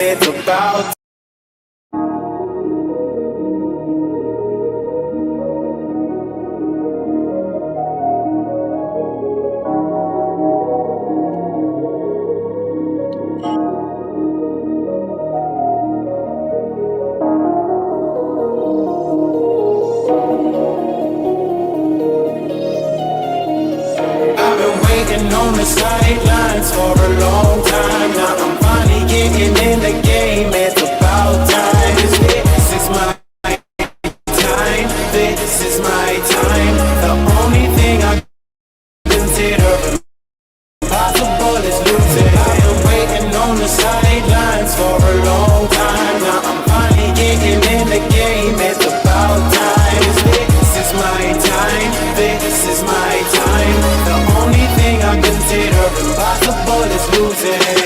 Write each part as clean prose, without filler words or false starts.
it's about. I've been waiting on the sidelines for a long time. Now I'm finally getting in the game. It's about time. This is my time. This is my time. The only thing I consider impossible is losing. I've been waiting on the sidelines for a long time. Now I'm finally getting in the game. It's about time. This is my time. This is my time. The only thing I consider impossible is losing. I've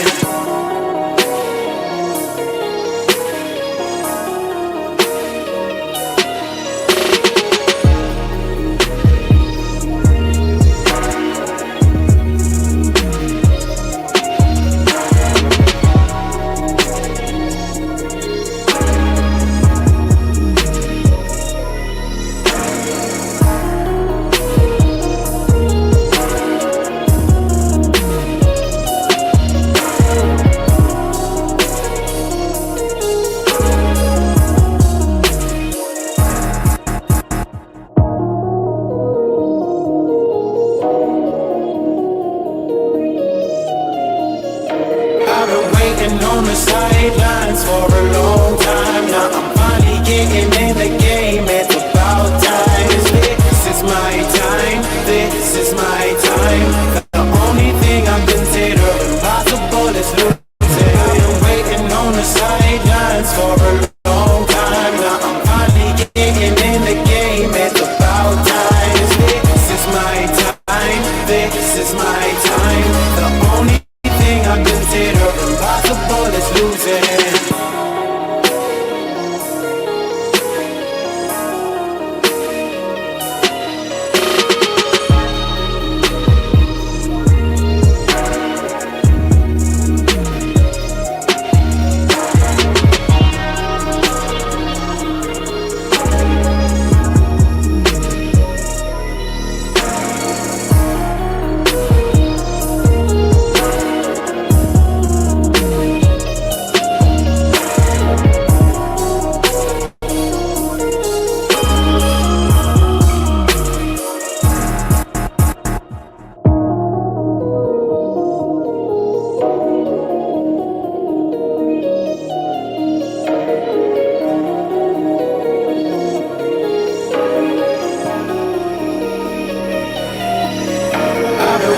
been waiting on the sidelines for a long time. Now I'm finally getting in the game. It's about time. This is my time. This is my time. The only thing I consider impossible is losing. I've been waiting on the sidelines for a long time. Now I'm finally getting in the game. It's about time. This is my time. This is my time. The only thing I consider impossible is losing.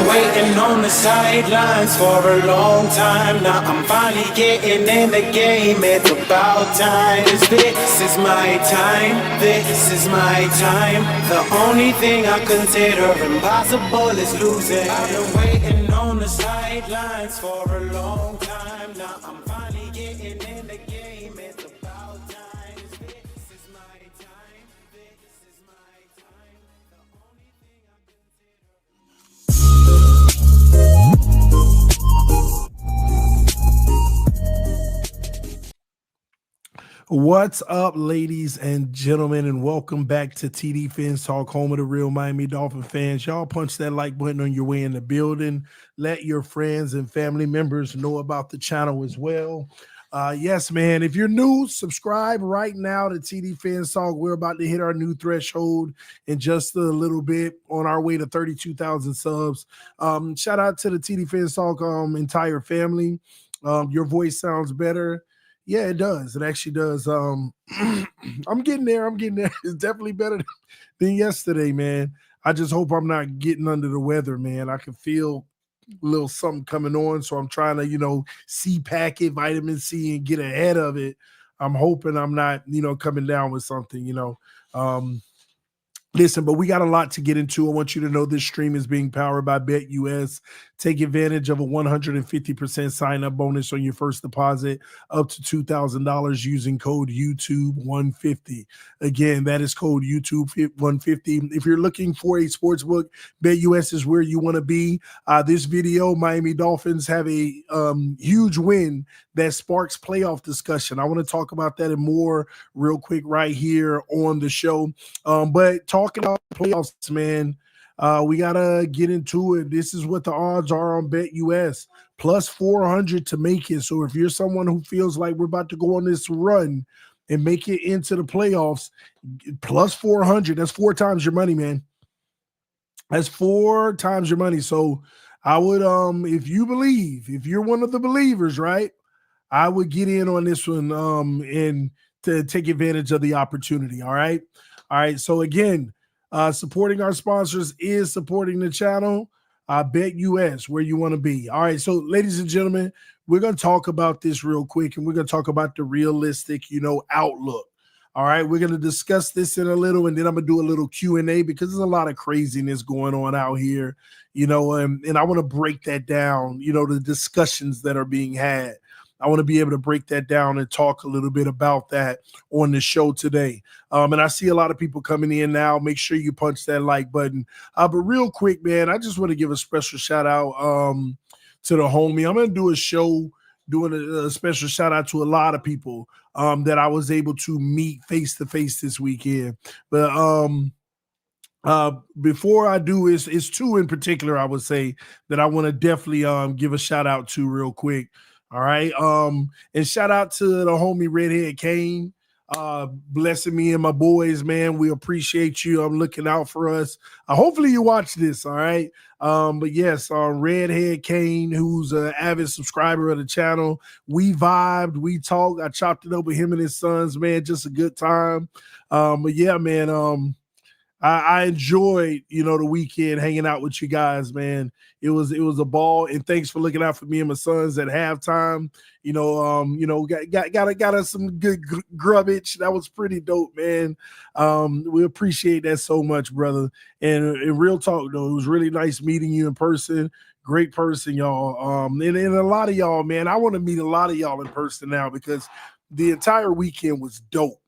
Waiting on the sidelines for a long time. Now I'm finally getting in the game. It's about time. This is my time. This is my time. The only thing I consider impossible is losing. I've been waiting on the sidelines for a long time. Now I'm finally getting in the game. It's about time. This is my time. This is my time. The only thing I What's up, ladies and gentlemen, and welcome back to TD Finstalk, home of the real Miami Dolphin fans. Y'all punch that like button on your way in the building. Let your friends and family members know about the channel as well. Yes, man, if you're new, subscribe right now to TD Finstalk. We're about to hit our new threshold in just a little bit, on our way to 32,000 subs. Shout out to the TD Finstalk entire family. Your voice sounds better. Yeah, it does. It actually does. I'm getting there. It's definitely better than yesterday, man. I just hope I'm not getting under the weather, man. I can feel a little something coming on, so I'm trying to, CPAC it, vitamin C, and get ahead of it. I'm hoping I'm not, coming down with something, Listen, but we got a lot to get into. I want you to know this stream is being powered by BetUS. Take advantage of a 150% sign up bonus on your first deposit up to $2,000 using code YouTube150. Again, that is code YouTube150. If you're looking for a sports book, BetUS is where you want to be. This video, Miami Dolphins have a huge win that sparks playoff discussion. I want to talk about that and more real quick right here on the show. But talking about playoffs, man, we gotta get into it. This is what the odds are on BetUS. Plus 400 to make it. So if you're someone who feels like we're about to go on this run and make it into the playoffs, plus 400, that's 4 times your money, man. That's 4 times your money. So I would, if you're one of the believers, right, I would get in on this one and to take advantage of the opportunity. All right. So again, supporting our sponsors is supporting the channel. BetUS, where you want to be. All right. So, ladies and gentlemen, we're going to talk about this real quick, and we're going to talk about the realistic, outlook. All right. We're going to discuss this in a little, and then I'm going to do a little Q&A because there's a lot of craziness going on out here, and I want to break that down, the discussions that are being had. I want to be able to break that down and talk a little bit about that on the show today. And I see a lot of people coming in now. Make sure you punch that like button. But real quick, man, I just want to give a special shout out to the homie. I'm going to do a show doing a special shout out to a lot of people that I was able to meet face to face this weekend. But before I do, it's 2 in particular I would say that I want to definitely give a shout out to real quick. All right. And shout out to the homie Redhead Kane, blessing me and my boys, man. We appreciate you. I'm looking out for us. Hopefully you watch this. All right. But yes, Redhead Kane, who's an avid subscriber of the channel. We vibed, we talked. I chopped it up with him and his sons, man. Just a good time. But yeah, man, I enjoyed, the weekend hanging out with you guys, man. It was a ball, and thanks for looking out for me and my sons at halftime. Got us some good grubbage. That was pretty dope, man. We appreciate that so much, brother. And in real talk, though, it was really nice meeting you in person. Great person, y'all. And a lot of y'all, man, I want to meet a lot of y'all in person now because the entire weekend was dope.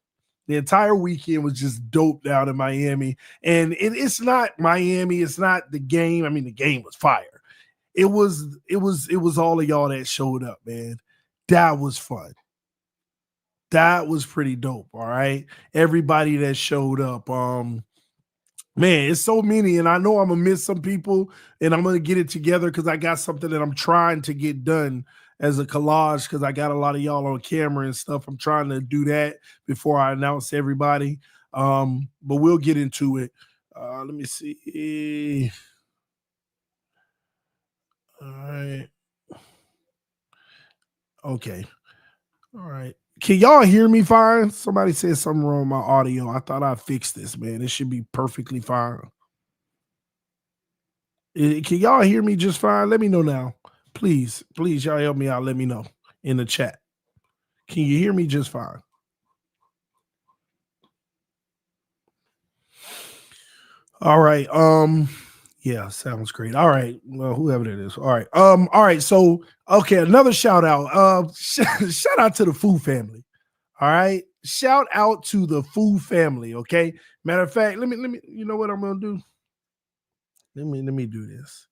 The entire weekend was just dope down in Miami. And it's not Miami. It's not the game. I mean, the game was fire. It was all of y'all that showed up, man. That was fun. That was pretty dope. All right. Everybody that showed up. Man, it's so many. And I know I'm gonna miss some people, and I'm gonna get it together because I got something that I'm trying to get done as a collage because I got a lot of y'all on camera and stuff. I'm trying to do that before I announce everybody. But we'll get into it. Let me see. All right. Okay. All right. Can y'all hear me fine? Somebody said something wrong with my audio. I thought I fixed this, man. It should be perfectly fine. Can y'all hear me just fine? Let me know now. Please, y'all help me out. Let me know in the chat. Can you hear me just fine? All right. Yeah, sounds great. All right. Well, whoever it is. All right. All right. So, okay, another shout out. Shout out to the Fu family. All right. Shout out to the Fu family. Okay. Matter of fact, let me, you know what I'm gonna do? Let me do this.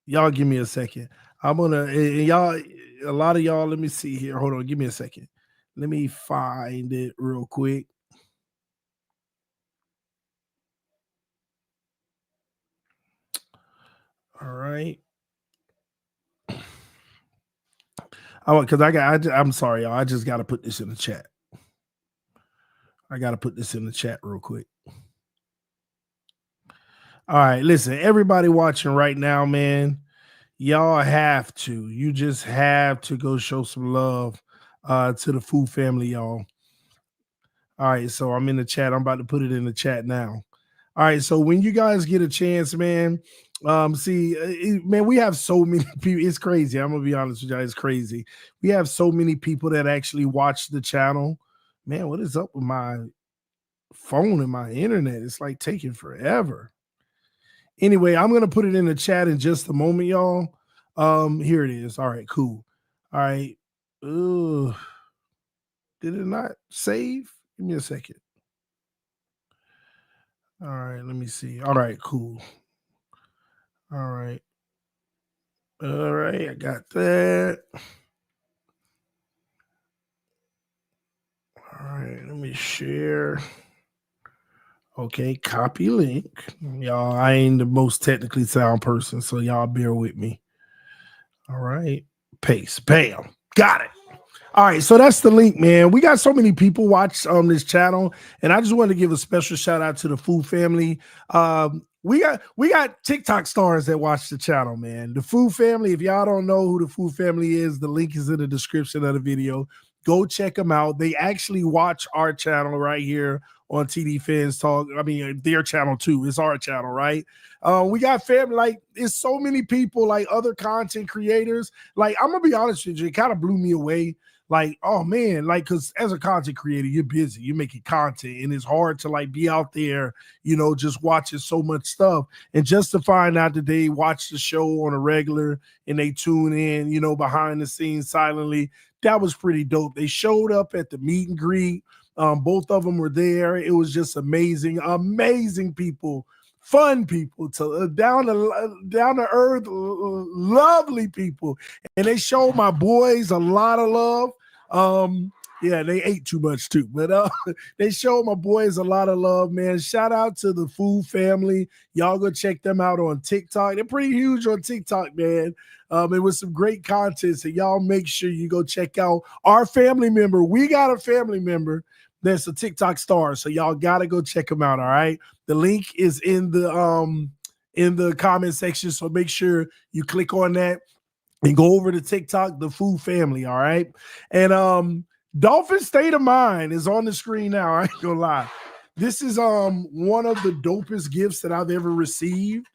Y'all give me a second. I'm gonna y'all, a lot of y'all, let me see here. Hold on, give me a second. Let me find it real quick. All right. I'm sorry, y'all. I just got to put this in the chat. I got to put this in the chat real quick. All right, listen, everybody watching right now, man, y'all have to. You just have to go show some love to the Fu family, y'all. All right, so I'm in the chat. I'm about to put it in the chat now. All right, so when you guys get a chance, man, man, we have so many people. It's crazy. I'm gonna be honest with you, it's crazy. We have so many people that actually watch the channel. Man, what is up with my phone and my internet. It's like taking forever. Anyway, I'm gonna put it in the chat in just a moment, y'all. Here it is. All right, cool. All right. Ugh. Did it not save? Give me a second. All right, let me see. All right, cool. All right. All right, I got that. All right, let me share. Okay, copy link. Y'all, I ain't the most technically sound person, so y'all bear with me. All right, paste. Bam. Got it. All right, so that's the link, man. We got so many people watch this channel, and I just wanted to give a special shout out to the Fu family. We got TikTok stars that watch the channel, man. The Fu family. If y'all don't know who the Fu family is, the link is in the description of the video. Go check them out. They actually watch our channel right here on TD Fans Talk. I mean, their channel too. It's our channel, right? We got family, like it's so many people, like other content creators. Like, I'm gonna be honest with you, it kind of blew me away. Like, oh man, like, because as a content creator, you're busy, you're making content, and it's hard to like be out there, you know, just watching so much stuff. And just to find out that they watch the show on a regular and they tune in, you know, behind the scenes silently, that was pretty dope. They showed up at the meet and greet. Both of them were there. It was just amazing, amazing people, fun people, to down to earth, lovely people, and they showed my boys a lot of love. Yeah, they ate too much too, but they showed my boys a lot of love, man. Shout out to the Fu family. Y'all go check them out on TikTok. They're pretty huge on TikTok, man. It was some great content, so y'all make sure you go check out our family member. We got a family member that's a TikTok star, so y'all gotta go check them out. All right, the link is in the comment section, so make sure you click on that and go over to TikTok, the Fu family. All right, and Dolphins State of Mind is on the screen now. I ain't gonna lie, this is one of the dopest gifts that I've ever received.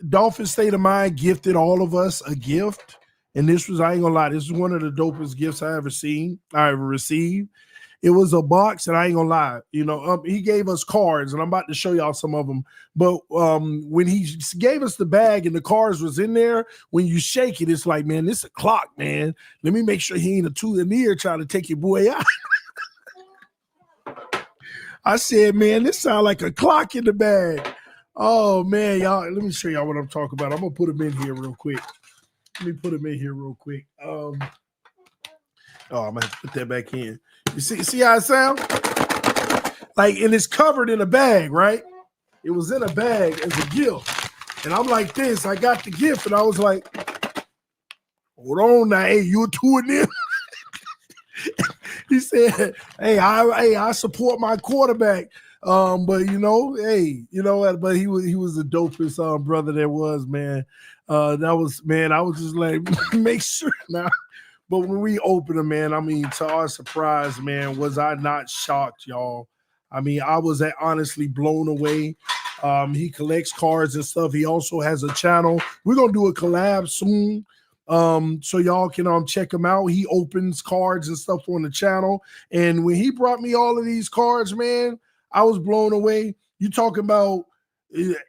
Dolphins State of Mind gifted all of us a gift. And this was, I ain't gonna lie, this is one of the dopest gifts I ever received. It was a box, and I ain't gonna lie, you know, he gave us cards, and I'm about to show y'all some of them. But when he gave us the bag and the cards was in there, when you shake it, it's like, man, this is a clock, man. Let me make sure he ain't a tooth in the ear trying to take your boy out. I said, man, this sounds like a clock in the bag. Oh man, y'all, let me show y'all what I'm talking about. I'm gonna put them in here real quick. Let me put them in here real quick. Oh, I'm gonna have to put that back in. You see how it sounds? Like, and it's covered in a bag, right? It was in a bag as a gift. And I'm like this. I got the gift, and I was like, hold on now, hey, you two in there? He said, hey, I support my quarterback. But you know, hey, you know what? But he was the dopest brother there was, man. That was, man, I was just like, make sure now. But when we opened them, man, I mean, to our surprise, man, was I not shocked, y'all? I mean, I was honestly blown away. He collects cards and stuff. He also has a channel. We're gonna do a collab soon. So y'all can check him out. He opens cards and stuff on the channel. And when he brought me all of these cards, man, I was blown away. You talking about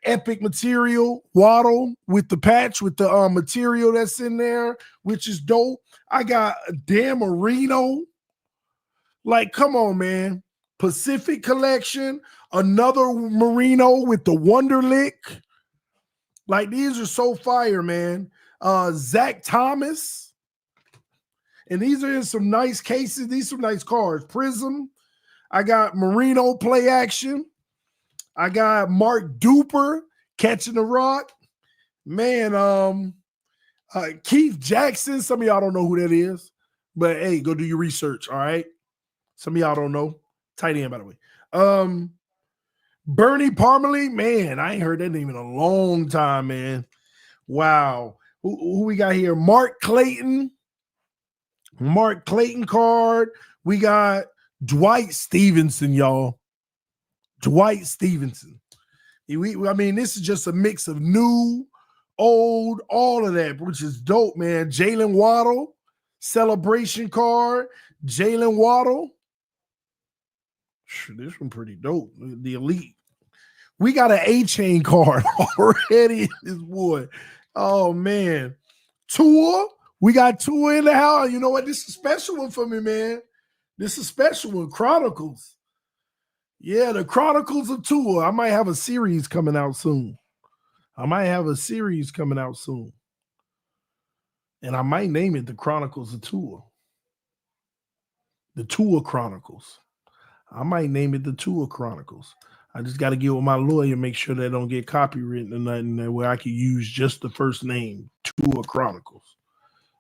epic material, Waddle with the patch, with the material that's in there, which is dope. I got a Dan Marino. Like, come on, man. Pacific Collection, another Marino with the Wonderlick. Like, these are so fire, man. Zach Thomas. And these are in some nice cases. These are some nice cards. Prism. I got Marino play action. I got Mark Duper catching the rock. Man, Keith Jackson. Some of y'all don't know who that is. But hey, go do your research, all right? Some of y'all don't know. Tight end, by the way. Bernie Parmalee. Man, I ain't heard that name in a long time, man. Wow. Who we got here? Mark Clayton. Mark Clayton card. We got Dwight Stevenson, y'all. Dwight Stevenson. I mean, this is just a mix of new, old, all of that, which is dope, man. Jalen Waddle, celebration card. Jalen Waddle. This one pretty dope. The Elite. We got an A-Chain card already. This boy. Oh, man. Tua. We got Tua in the house. You know what? This is a special one for me, man. This is a special one. Chronicles. Yeah, the Chronicles of Tua. I might have a series coming out soon. And I might name it the Chronicles of Tua. The Tua Chronicles. I might name it the Tua Chronicles. I just got to get with my lawyer, make sure they don't get copywritten or nothing, where I can use just the first name, Tua Chronicles.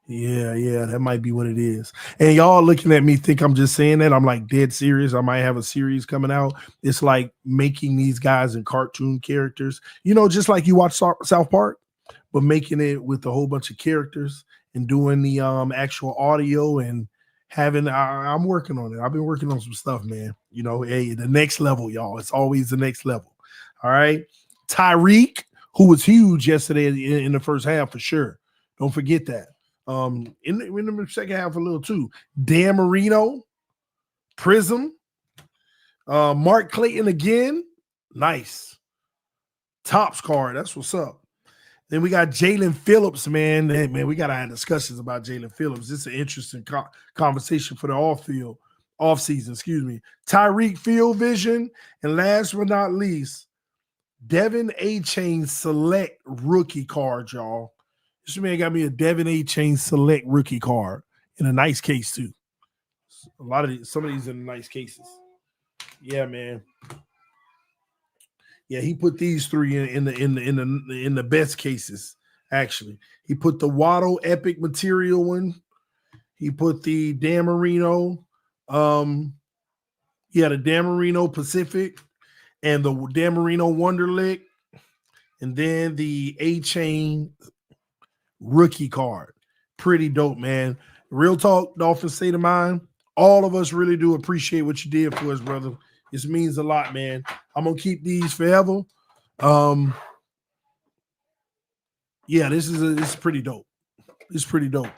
Yeah, that might be what it is. And y'all looking at me think I'm just saying that. I'm like dead serious. I might have a series coming out. It's like making these guys in cartoon characters, just like you watch South Park, but making it with a whole bunch of characters and doing the actual audio and I'm working on it. I've been working on some stuff, man. Hey, the next level, y'all. It's always the next level. All right. Tyreek, who was huge yesterday in the first half for sure. Don't forget that. In the second half a little too. Dan Marino, Prism, Mark Clayton again. Nice. Tops card. That's what's up. Then we got Jalen Phillips, man. Hey, man, we got to have discussions about Jalen Phillips. This is an interesting conversation for the off-season, Tyreek Field Vision. And last but not least, Devin A-Chain Select rookie card, y'all. This man got me a Devin A-Chain Select rookie card in a nice case, too. Some of these in nice cases. Yeah, man. Yeah, he put these three in the best cases. Actually, he put the Waddle Epic Material one. He put the Dan Marino, the Dan Marino Pacific, and the Dan Marino Wonderlick, and then the A-Chain rookie card. Pretty dope, man. Real talk, Dolphins State of Mind. All of us really do appreciate what you did for us, brother. This means a lot, man. I'm gonna keep these forever. This is pretty dope. It's pretty dope.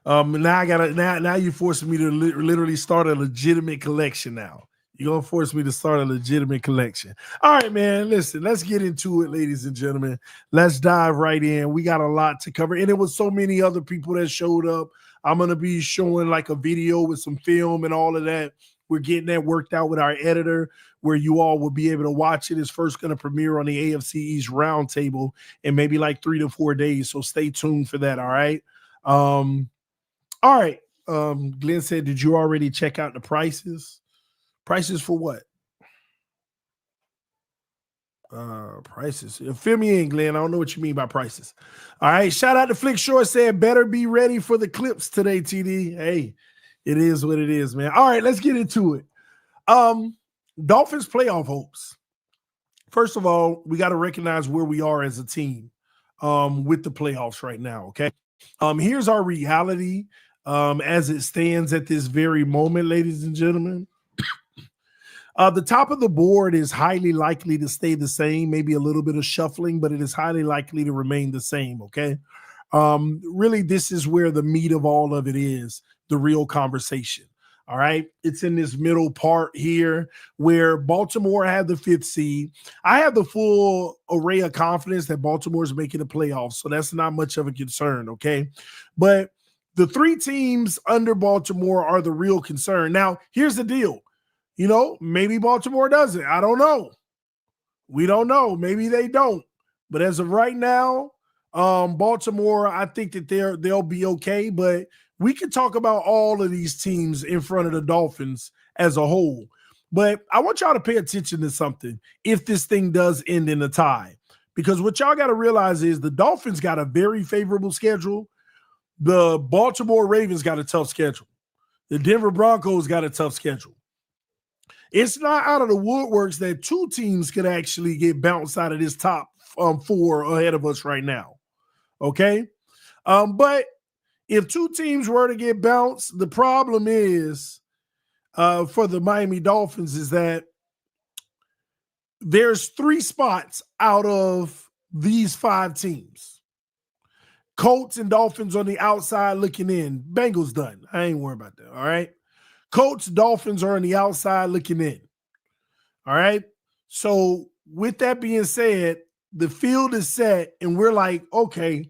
Now you're forcing me to literally start a legitimate collection now. You're gonna force me to start a legitimate collection. All right, man. Listen, let's get into it, ladies and gentlemen. Let's dive right in. We got a lot to cover, and it was so many other people that showed up. I'm gonna be showing like a video with some film and all of that. We're getting that worked out with our editor, where you all will be able to watch it. It's first going to premiere on the AFC East Roundtable in maybe like 3 to 4 days. So stay tuned for that. All right. All right. Glenn said, did you already check out the prices? Prices for what? Prices. Fill me in, Glenn. I don't know what you mean by prices. All right. Shout out to Flick Short, said, better be ready for the clips today, TD. Hey, it is what it is, man. All right, let's get into it. Dolphins playoff hopes. First of all, we got to recognize where we are as a team with the playoffs right now, okay? Here's our reality as it stands at this very moment, ladies and gentlemen. The top of the board is highly likely to stay the same, maybe a little bit of shuffling, but it is highly likely to remain the same, okay? Really, this is where the meat of all of it is, the real conversation. All right. It's in this middle part here where Baltimore had the 5th seed. I have the full array of confidence that Baltimore is making the playoffs. So that's not much of a concern. Okay. But the 3 teams under Baltimore are the real concern. Now, here's the deal. Maybe Baltimore does it. I don't know. We don't know. Maybe they don't. But as of right now, Baltimore, I think that they'll be okay. But we can talk about all of these teams in front of the Dolphins as a whole. But I want y'all to pay attention to something if this thing does end in a tie. Because what y'all got to realize is the Dolphins got a very favorable schedule. The Baltimore Ravens got a tough schedule. The Denver Broncos got a tough schedule. It's not out of the woodworks that 2 teams could actually get bounced out of this top 4 ahead of us right now. Okay? But if 2 teams were to get bounced, the problem is for the Miami Dolphins is that there's 3 spots out of these 5 teams. Colts and Dolphins on the outside looking in. Bengals done. I ain't worried about that, all right? Colts, Dolphins are on the outside looking in. All right. So with that being said, the field is set, and we're like, okay,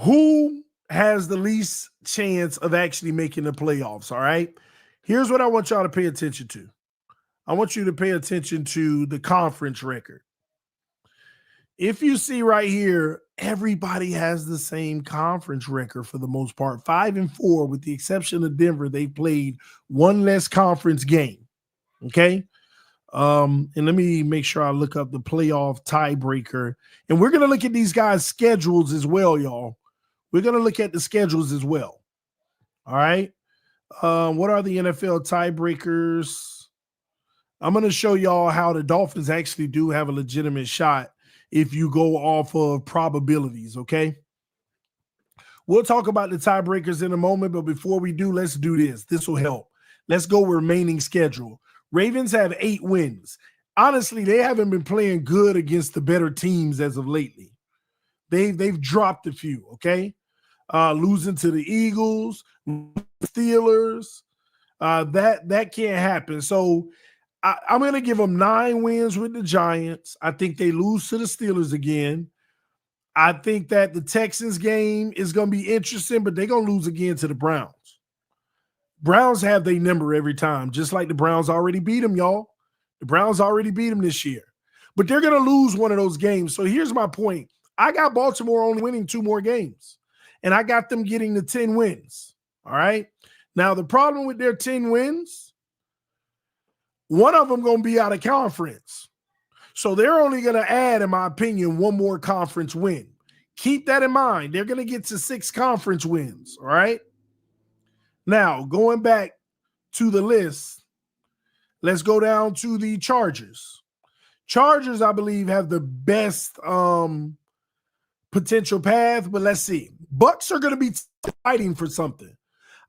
who has the least chance of actually making the playoffs? All right. Here's what I want y'all to pay attention to. I want you to pay attention to the conference record. If you see right here, everybody has the same conference record for the most part, 5-4, with the exception of Denver. They played one less conference game. Okay. And let me make sure I look up the playoff tiebreaker. And we're going to look at these guys' schedules as well, y'all. We're going to look at the schedules as well. All right. What are the NFL tiebreakers? I'm going to show y'all how the Dolphins actually do have a legitimate shot if you go off of probabilities, okay? We'll talk about the tiebreakers in a moment, but before we do, let's do this. This will help. Let's go remaining schedule. Ravens have 8 wins. Honestly, they haven't been playing good against the better teams as of lately. They've dropped a few, okay? Losing to the Eagles, Steelers, that can't happen. So I'm going to give them 9 wins with the Giants. I think they lose to the Steelers again. I think that the Texans game is going to be interesting, but they're going to lose again to the Browns. Browns have their number every time, just like the Browns already beat them, y'all. The Browns already beat them this year. But they're going to lose one of those games. So here's my point. I got Baltimore only winning 2 more games, and I got them getting the 10 wins. All right? Now, the problem with their 10 wins, one of them going to be out of conference. So they're only going to add, in my opinion, 1 more conference win. Keep that in mind. They're going to get to 6 conference wins, all right? Now, going back to the list, let's go down to the Chargers. Chargers, I believe, have the best potential path, but let's see. Bucks are going to be fighting for something.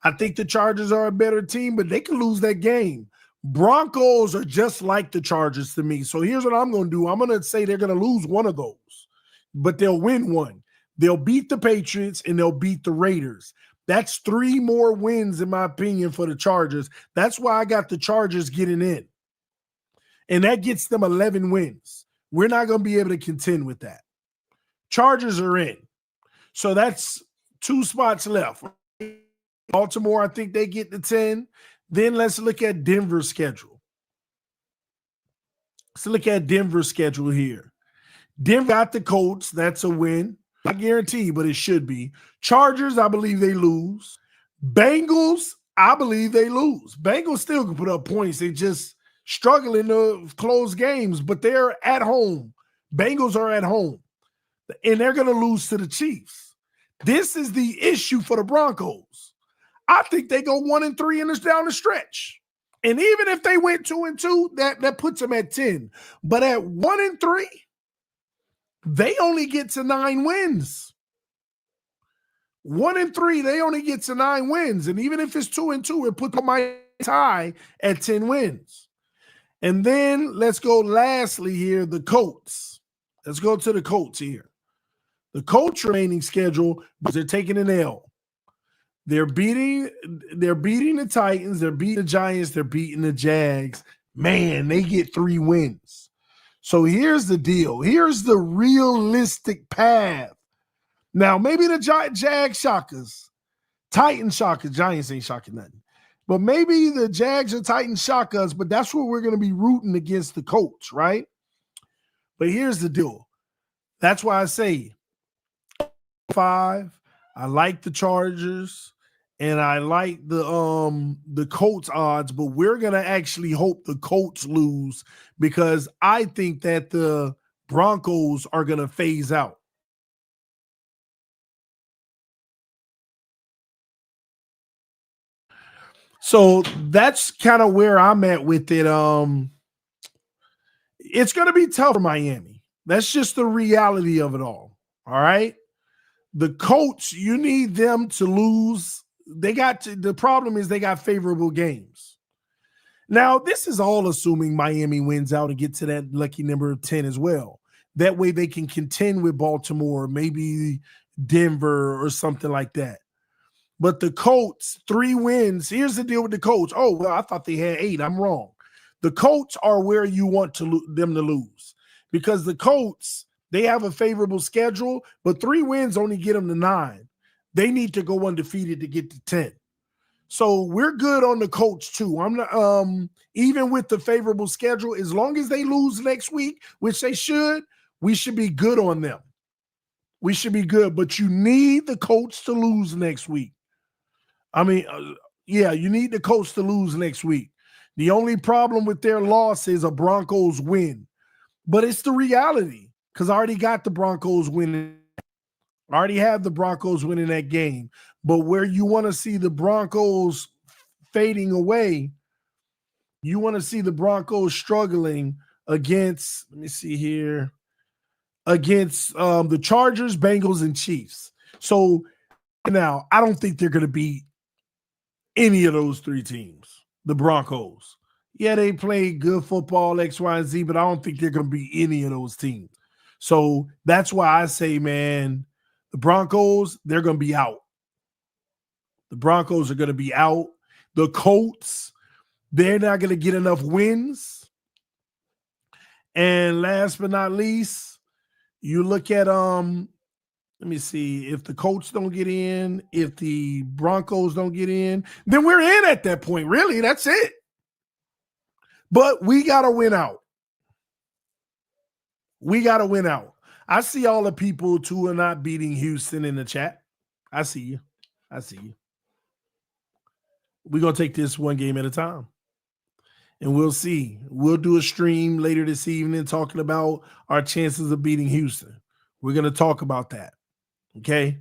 I think the Chargers are a better team, but they can lose that game. Broncos are just like the Chargers to me. So here's what I'm going to do. I'm going to say they're going to lose one of those, but they'll win one. They'll beat the Patriots and they'll beat the Raiders. That's 3 more wins, in my opinion, for the Chargers. That's why I got the Chargers getting in. And that gets them 11 wins. We're not going to be able to contend with that. Chargers are in. So that's 2 spots left. Baltimore, I think they get the 10. Then let's look at Denver's schedule. Let's look at Denver's schedule here. Denver got the Colts. That's a win. Not guaranteed, but it should be. Chargers, I believe they lose. Bengals, I believe they lose. Bengals still can put up points. They just struggling to close games, but they're at home. Bengals are at home, and they're going to lose to the Chiefs. This is the issue for the Broncos. I think they go 1-3 in this down the stretch. And even if they went 2-2, that puts them at 10. But at 1-3, they only get to 9 wins. 1-3, they only get to 9 wins. And even if it's 2-2, it puts them my tie at 10 wins. And then let's go lastly here, the Colts. Let's go to the Colts here. The Colts remaining schedule, but they're taking an L. They're beating the Titans, they're beating the Giants, they're beating the Jags. Man, they get 3 wins. So here's the deal. Here's the realistic path. Now, maybe the Jags shockers, Titans shockers, Giants ain't shocking nothing. But maybe the Jags or Titans shock us, but that's where we're going to be rooting against the Colts, right? But here's the deal. That's why I say 5. I like the Chargers. And I like the Colts odds, but we're going to actually hope the Colts lose because I think that the Broncos are going to phase out. So that's kind of where I'm at with it. It's going to be tough for Miami. That's just the reality of it all. All right. The Colts, you need them to lose. The problem is they got favorable games. Now, this is all assuming Miami wins out and get to that lucky number of 10 as well. That way they can contend with Baltimore, maybe Denver or something like that. But the Colts, 3 wins. Here's the deal with the Colts. Oh, well, I thought they had 8. I'm wrong. The Colts are where you want them to lose, because the Colts, they have a favorable schedule, but 3 wins only get them to 9. They need to go undefeated to get to 10. So we're good on the Colts too. I'm not even with the favorable schedule, as long as they lose next week, which they should, we should be good on them. We should be good, but you need the Colts to lose next week. I mean, yeah, you need the Colts to lose next week. The only problem with their loss is a Broncos win, but it's the reality, because I already got the Broncos winning. I already have the Broncos winning that game. But where you want to see the Broncos fading away, you want to see the Broncos struggling against, let me see here, against the Chargers, Bengals, and Chiefs. So now I don't think they're going to beat any of those 3 teams. The Broncos. Yeah, they play good football, X, Y, and Z, but I don't think they're going to beat any of those teams. So that's why I say, man, the Broncos, they're going to be out. The Broncos are going to be out. The Colts, they're not going to get enough wins. And last but not least, you look at let me see, if the Colts don't get in, if the Broncos don't get in, then we're in at that point. Really, that's it. But we got to win out. We got to win out. I see all the people who are not beating Houston in the chat. I see you. I see you. We're going to take this one game at a time. And we'll see. We'll do a stream later this evening talking about our chances of beating Houston. We're going to talk about that. Okay.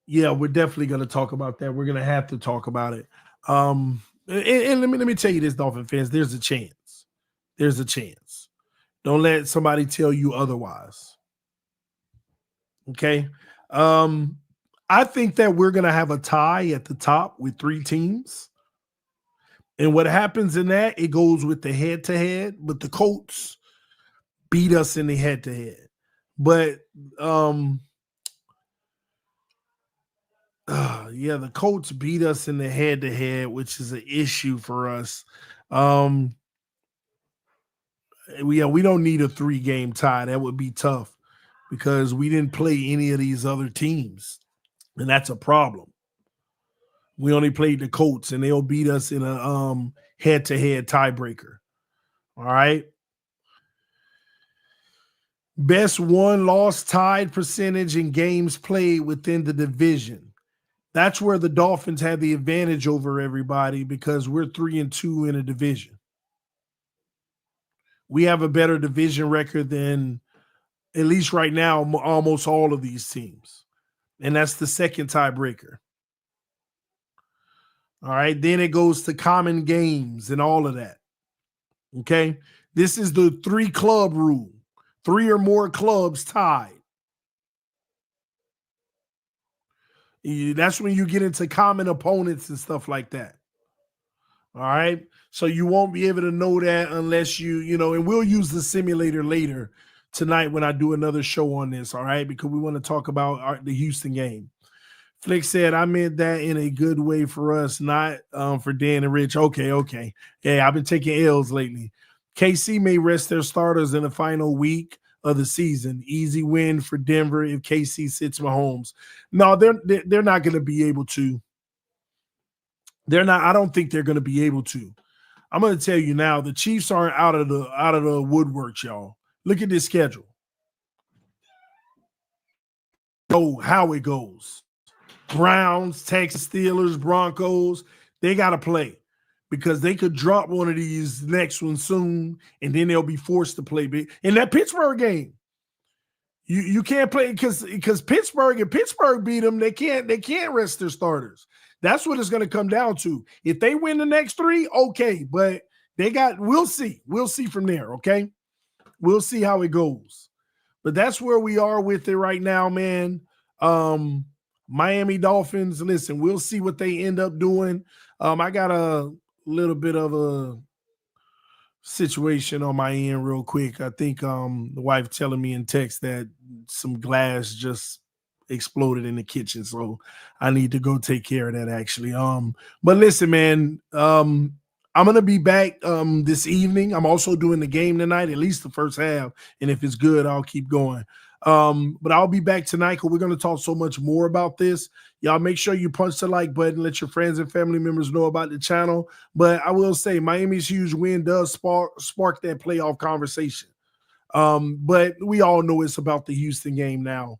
Yeah, we're definitely going to talk about that. We're going to have to talk about it. And let me tell you this, Dolphin fans, there's a chance. There's a chance. Don't let somebody tell you otherwise. Okay. I think that we're going to have a tie at the top with 3 teams. And what happens in that, it goes with the head-to-head, but the Colts beat us in the head-to-head. But yeah, the Colts beat us in the head-to-head, which is an issue for us. We don't need a 3-game tie. That would be tough because we didn't play any of these other teams, and that's a problem. We only played the Colts, and they'll beat us in a head-to-head tiebreaker. All right. Best won-loss tied percentage in games played within the division. That's where the Dolphins have the advantage over everybody because we're 3-2 in a division. We have a better division record than, at least right now, almost all of these teams. And that's the second tiebreaker. All right. Then it goes to common games and all of that. Okay. This is the 3-club rule. 3 or more clubs tied. That's when you get into common opponents and stuff like that. All right. So you won't be able to know that unless and we'll use the simulator later tonight when I do another show on this. All right. Because we want to talk about the Houston game. Flick said, I meant that in a good way for us, not for Dan and Rich. Okay. Yeah, I've been taking L's lately. KC may rest their starters in the final week of the season. Easy win for Denver if KC sits Mahomes. No, they're not going to be able to. They're not. I don't think they're going to be able to. I'm going to tell you now, the Chiefs aren't out of the woodworks, y'all. Look at this schedule. Oh, how it goes. Browns, Texas Steelers, Broncos, they got to play because they could drop one of these next ones soon, and then they'll be forced to play big. In that Pittsburgh game, you can't play because Pittsburgh beat them. They can't rest their starters. That's what it's going to come down to. If they win the next 3, okay, but we'll see. We'll see from there, okay? We'll see how it goes. But that's where we are with it right now, man. Miami Dolphins, listen, we'll see what they end up doing. I got a little bit of a situation on my end real quick. I think the wife telling me in text that some glass just exploded in the kitchen, so I need to go take care of that actually. But listen, man, I'm gonna be back this evening. I'm also doing the game tonight, at least the first half, and if it's good, I'll keep going. But I'll be back tonight because we're gonna talk so much more about this. Y'all make sure you punch the like button, let your friends and family members know about the channel. But I will say Miami's huge win does spark that playoff conversation. But we all know it's about the Houston game now.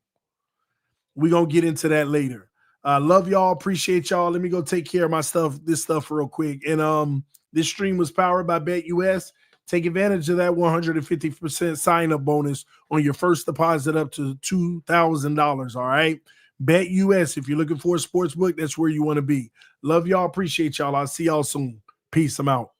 We're gonna get into that later. Love y'all, appreciate y'all. Let me go take care of my this stuff real quick. And this stream was powered by BetUS. Take advantage of that 150% sign-up bonus on your first deposit up to $2,000. All right. BetUS. If you're looking for a sports book, that's where you want to be. Love y'all, appreciate y'all. I'll see y'all soon. Peace. I'm out.